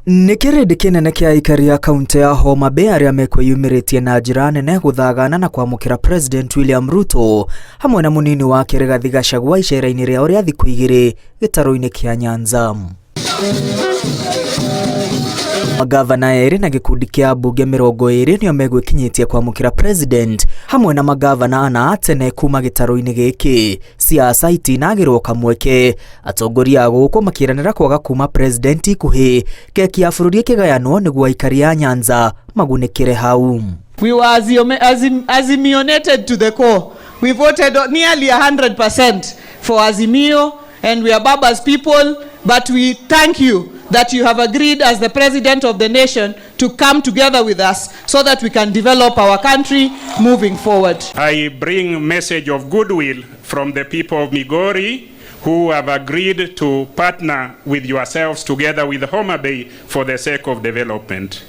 Nĩ kĩrĩndĩ kĩnene kĩa aikari a kaunti ya Homa Bay arĩa mekwĩyumĩrĩtie na njĩra nene gũthagana na kwamũkĩra President William Ruto hamwe na mũnini wake Rigathi Gachagua icera-inĩ rĩao rĩa thikũ 2 gĩtarũ-inĩ kĩa Nyanza. Magavana erĩ na gĩkundi kĩa mbunge 20 nĩo megwĩkinyĩtie kwamũkĩra President hamwe na magavana ana atene kuma gĩtarũ-inĩ gĩkĩ. Siasa itinagĩrwo kamweke, atongoria gũkũ makĩranĩra kwaga kuma President ikuhĩ, keki ya bũrũri ĩkĩgayanwo nĩguo aikari a Nyanza magunĩkĩre hau. We were Azimionated to the core. We voted nearly 100% for Azimio, and we are Baba's people, but we thank you that you have agreed as the President of the nation to come together with us so that we can develop our country moving forward. I bring a message of goodwill from the people of Migori who have agreed to partner with yourselves together with Homa Bay for the sake of development.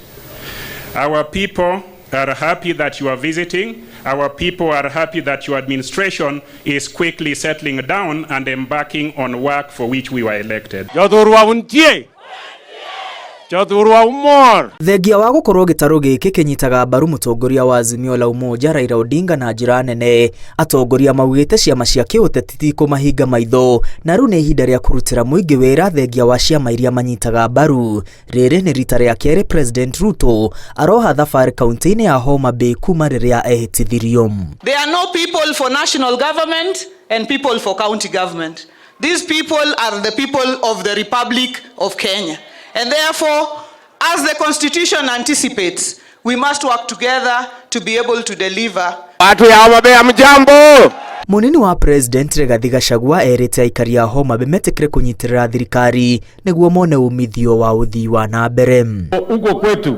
Our people are happy that you are visiting. Our people are happy that your administration is quickly settling down and embarking on work for which we were elected. Thengia wa gũkorwo gĩtarũ gĩkĩ kĩnyitaga mbaru mũtongoria wa Azimio la Umoja Raila Odinga na njĩra nene, atongoria maugĩte ciama cia kĩũteti ti kũmahinga maitho, na rĩu nĩ ihinda rĩa kũrutĩra mũingĩ wĩra thengia wa ciama iria manyitaga mbaru. Rĩrĩ nĩ rita rĩa kerĩ President Ruto aroha thabarĩ kaunti-inĩ ya Homa Bay kuma rĩrĩa ehĩtithirio. There are no people for national government and people for county government. These people are the people of the Republic of Kenya. And therefore, as the Constitution anticipates, we must work together to be able to deliver. Mũnini wa President Rigathi Gachagua erĩte aikari a Homa Bay metĩkĩre kũnyitĩrĩra thirikari nĩguo mone umithio wa ũthii wa na mbere. Huko kwetu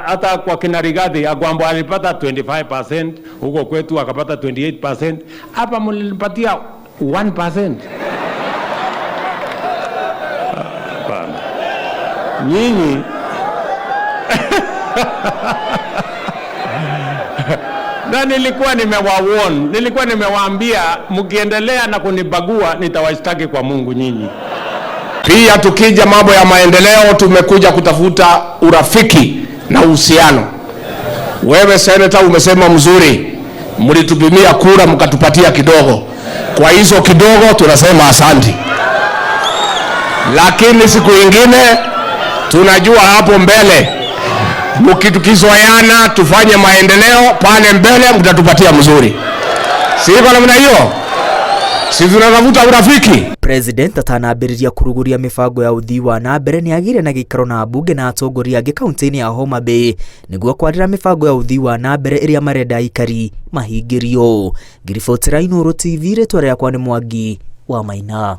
hata kwa kina Rigathi Agwambo alipata 25%, huko kwetu akapata 28%, hapa mlipatia 1%. Nyinyi na nilikuwa nimewaambia mkiendelea na kunibagua nitawashtaki kwa Mungu nyinyi. Pia tukija mambo ya maendeleo tumekuja kutafuta urafiki na uhusiano. Wewe senator umesema mzuri, mlitupimia kura mkatupatia kidogo. Kwa hizo kidogo tunasema asante. Lakini siku ingine tunajua hapo mbele mkitukizoeana tufanye maendeleo pale mbele mtatupatia mzuri. Siko namna hiyo. Si tunatafuta urafiki. President atanambĩrĩria kuruguria mibango ya uthii wa na mbere nĩ agire na gĩikaro na bunge na atongoria angĩ kaunti-inĩ ya Homa Bay nĩguo kwarĩra mibango ya uthii wa na mbere ĩrĩa marenda aikari mahingĩrio. Ngiribotera Inoro TV rĩtwa rĩakwa nĩ Mwangi wa Maina.